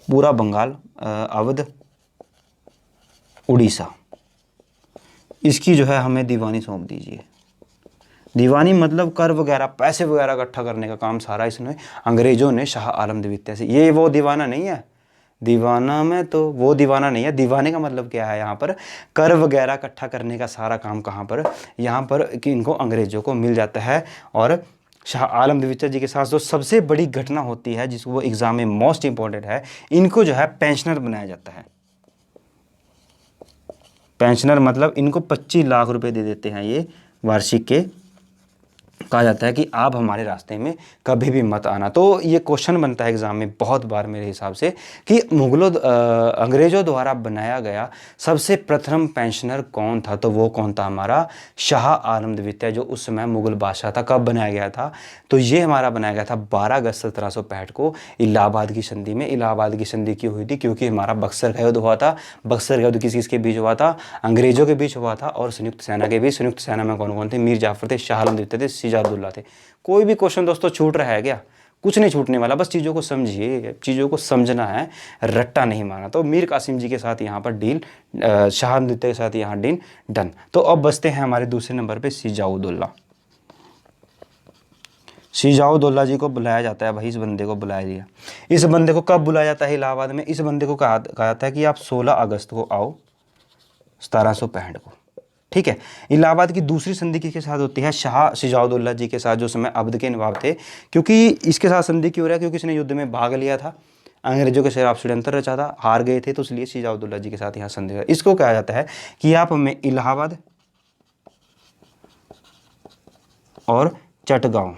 पूरा बंगाल, अवध, उड़ीसा, इसकी जो है हमें दीवानी सौंप दीजिए। दीवानी मतलब कर वगैरह, पैसे वगैरह इकट्ठा करने का काम सारा इसने अंग्रेज़ों ने शाह आलम द्वितीय से। ये वो दीवाना नहीं है, दीवाना में तो वो दीवाना नहीं है, दीवाने का मतलब क्या है, यहाँ पर कर वगैरह इकट्ठा करने का सारा काम कहाँ पर, यहाँ पर कि इनको अंग्रेज़ों को मिल जाता है। और शाह आलम द्वितीय जी के साथ जो सबसे बड़ी घटना होती है, जिसको वो एग्ज़ाम में मोस्ट इंपॉर्टेंट है, इनको जो है पेंशनर बनाया जाता है। पेंशनर मतलब इनको 25 लाख रुपए दे देते हैं ये वार्षिक के। कहा जाता है कि आप हमारे रास्ते में कभी भी मत आना। तो ये क्वेश्चन बनता है एग्ज़ाम में बहुत बार मेरे हिसाब से कि अंग्रेज़ों द्वारा बनाया गया सबसे प्रथम पेंशनर कौन था। तो वो कौन था, हमारा शाह आलम द्वितीय, जो उस समय मुग़ल बादशाह था। कब बनाया गया था, तो ये हमारा बनाया गया था 12 अगस्त 1765 को इलाहाबाद की संधि में। इलाहाबाद की संधि क्यों हुई थी, क्योंकि हमारा बक्सर का युद्ध हुआ था। बक्सर का युद्ध किसके बीच हुआ था, अंग्रेज़ों के बीच हुआ था और संयुक्त सेना के बीच। संयुक्त सेना में कौन कौन थे, मीर जाफ़र थे, शाह आलम द्वितीय थे, सिजाउद्दौला थे। कोई भी क्वेश्चन दोस्तों छूट रहा है क्या, कुछ नहीं छूटने वाला, बस चीज़ों को समझिए, चीज़ों को समझना है, रट्टा नहीं मारना। तो मीर कासिम जी के साथ यहाँ पर डील, शाह आलम द्वितीय के साथ यहाँ डील डन। तो अब बचते हैं हमारे दूसरे नंबर पे सिजाउद्दौला। सिजाउद्दौला जी को बुलाया जाता है, भाई इस बंदे को बुलाया दिया। इस बंदे को कब बुलाया जाता है इलाहाबाद में, इस बंदे को कहा जाता है कि आप 16 अगस्त को आओ 1765 को, ठीक है। इलाहाबाद की दूसरी संधि किसके साथ होती है, शाह सिजाउद्दौला जी के साथ, जो समय अवध के नवाब थे। क्योंकि इसके साथ संधि क्यों हो रहा है, क्योंकि इसने युद्ध में भाग लिया था, अंग्रेजों के खिलाफ षड्यंत्र रचा था, हार गए थे, तो इसलिए सिजाउद्दौला जी के साथ यहाँ संधि है। इसको कहा जाता है कि आप हमें इलाहाबाद और चटगांव,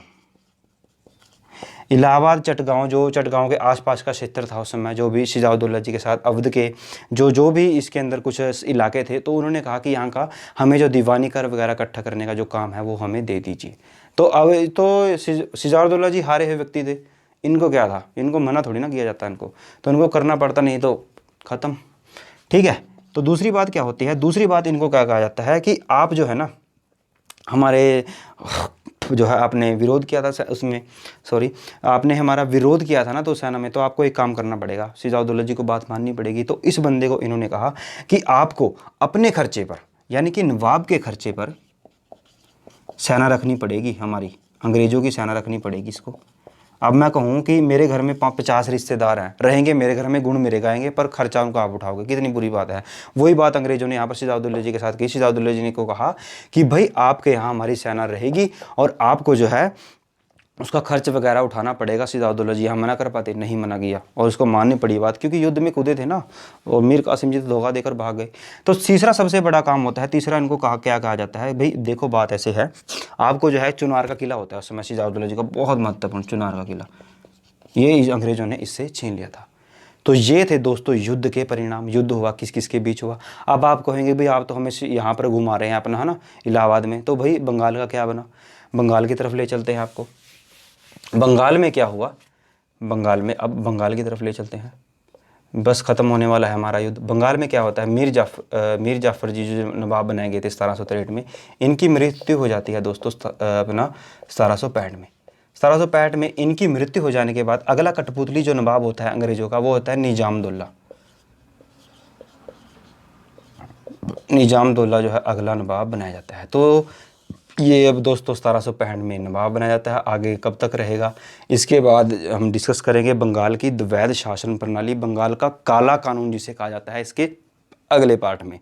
इलाहाबाद चटगांव, जो चटगांव के आसपास का क्षेत्र था उस समय, जो भी सिजाउद्दौला जी के साथ अवध के जो भी इसके अंदर कुछ इलाके थे, तो उन्होंने कहा कि यहाँ का हमें जो दीवानी कर वगैरह इकट्ठा करने का जो काम है वो हमें दे दीजिए। तो अब तो सिजाउद्दौला जी हारे हुए व्यक्ति थे, इनको क्या था, इनको मना थोड़ी ना किया जाता इनको, तो इनको करना पड़ता, नहीं तो ख़त्म, ठीक है। तो दूसरी बात क्या होती है, दूसरी बात इनको क्या कहा जाता है कि आप जो है ना, हमारे जो है आपने विरोध किया था उसमें, सॉरी आपने हमारा विरोध किया था ना तो सेना में, तो आपको एक काम करना पड़ेगा, सिजाउद्दौला जी को बात माननी पड़ेगी। तो इस बंदे को इन्होंने कहा कि आपको अपने खर्चे पर, यानी कि नवाब के खर्चे पर सेना रखनी पड़ेगी, हमारी अंग्रेज़ों की सेना रखनी पड़ेगी इसको। अब मैं कहूँ कि मेरे घर में 50 रिश्तेदार हैं, रहेंगे मेरे घर में, गुण मेरे गाएंगे, पर खर्चा उनको आप उठाओगे, कितनी बुरी बात है। वही बात अंग्रेज़ों ने यहाँ पर सिजाउद्दौला जी के साथ की। सिजाउद्दौला जी ने को कहा कि भाई आपके यहाँ हमारी सेना रहेगी और आपको जो है उसका खर्च वगैरह उठाना पड़ेगा। सिराजुद्दौला जी यहाँ मना कर पाते, नहीं मना किया और उसको माननी पड़ी बात, क्योंकि युद्ध में कूदे थे ना, और मीर कासिम जी तो धोखा देकर भाग गए। तो तीसरा सबसे बड़ा काम होता है, तीसरा इनको क्या कहा जाता है भाई, देखो बात ऐसे है, आपको जो है चुनार का किला होता है उस समय सिराजुद्दौला जी का बहुत महत्वपूर्ण चुनार का किला, ये अंग्रेजों ने इससे छीन लिया था। तो ये थे दोस्तों युद्ध के परिणाम। युद्ध हुआ किस किस के बीच हुआ। अब आप कहेंगे भाई आप तो हमें यहाँ पर घुमा रहे हैं अपना, है ना, इलाहाबाद में, तो भाई बंगाल का क्या बना, बंगाल की तरफ ले चलते हैं आपको। बंगाल में क्या हुआ, बंगाल में, अब बंगाल की तरफ ले चलते हैं, बस ख़त्म होने वाला है हमारा युद्ध। बंगाल में क्या होता है, मीर जाफ़र जी जो नवाब बनाए गए थे 1763 में, इनकी मृत्यु हो जाती है दोस्तों अपना 1765 में। 1765 में इनकी मृत्यु हो जाने के बाद अगला कठपुतली जो नवाब होता है अंग्रेज़ों का, वो होता है निज़ाम-उद-दौला। निज़ाम-उद-दौला जो है अगला नवाब बनाया जाता है। तो ये अब दोस्तों 1765 में नवाब बनाया जाता है। आगे कब तक रहेगा इसके बाद हम डिस्कस करेंगे। बंगाल की द्वैध शासन प्रणाली, बंगाल का काला कानून जिसे कहा जाता है, इसके अगले पार्ट में,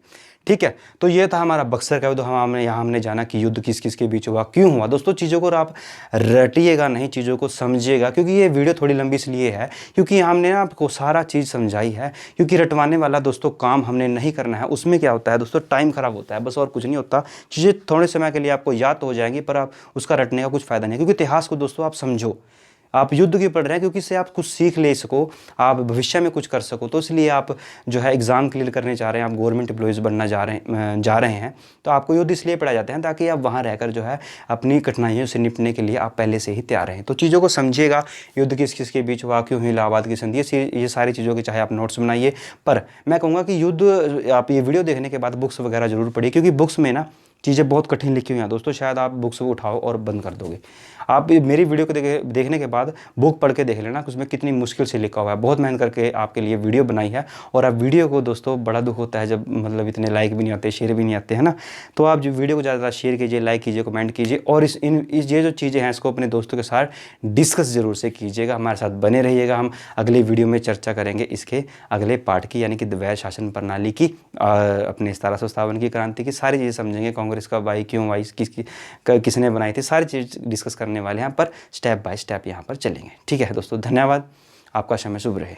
ठीक है। तो ये था हमारा बक्सर का युद्ध। हमने जाना कि युद्ध किस किस के बीच हुआ, क्यों हुआ। दोस्तों चीज़ों को आप रटिएगा नहीं, चीज़ों को समझिएगा, क्योंकि ये वीडियो थोड़ी लंबी इसलिए है क्योंकि हमने आपको सारा चीज़ समझाई है। क्योंकि रटवाने वाला दोस्तों काम हमने नहीं करना है, उसमें क्या होता है दोस्तों, टाइम खराब होता है बस, और कुछ नहीं होता। चीज़ें थोड़े समय के लिए आपको याद तो हो जाएंगी, पर आप उसका रटने का कुछ फ़ायदा नहीं है। क्योंकि इतिहास को दोस्तों आप समझो, आप युद्ध की पढ़ रहे हैं क्योंकि इससे आप कुछ सीख ले सको, आप भविष्य में कुछ कर सको। तो इसलिए आप जो है एग्ज़ाम क्लियर करने जा रहे हैं, आप गवर्नमेंट एम्प्लॉयज़ बनना जा रहे हैं, तो आपको युद्ध इसलिए पढ़ाए जाते हैं ताकि आप वहाँ रहकर जो है अपनी कठिनाइयों से निपटने के लिए आप पहले से ही तैयार रहें। तो चीज़ों को समझिएगा, युद्ध किस किस के बीच हुआ, क्यों हुई इलाहाबाद की संधि, ये सारी चीज़ों के चाहे आप नोट्स बनाइए। पर मैं कहूँगा कि युद्ध आप ये वीडियो देखने के बाद बुक्स वगैरह ज़रूर पढ़िए, क्योंकि बुक्स में ना चीज़ें बहुत कठिन लिखी हुई हैं दोस्तों। शायद आप बुक्स को उठाओ और बंद कर दोगे। आप मेरी वीडियो को देखने के बाद बुक पढ़ के देख लेना कि उसमें कितनी मुश्किल से लिखा हुआ है। बहुत मेहनत करके आपके लिए वीडियो बनाई है। और आप वीडियो को दोस्तों, बड़ा दुख होता है जब मतलब इतने लाइक भी नहीं आते, शेयर भी नहीं आते, है ना। तो आप जो वीडियो को ज़्यादा शेयर कीजिए, लाइक कीजिए, कमेंट कीजिए, और ये जो चीज़ें हैं इसको अपने दोस्तों के साथ डिस्कस ज़रूर से कीजिएगा। हमारे साथ बने रहिएगा। हम अगली वीडियो में चर्चा करेंगे इसके अगले पार्ट की, यानी कि द्वैध शासन प्रणाली की, अपने 1757 की क्रांति की सारी चीज़ें समझेंगे। कांग्रेस कब आई, क्यों आई, किसने बनाई थी, सारी चीज़ डिस्कस करने वाले हैं। पर स्टेप बाय स्टेप यहाँ पर चलेंगे। ठीक है दोस्तों, धन्यवाद। आपका समय शुभ रहे।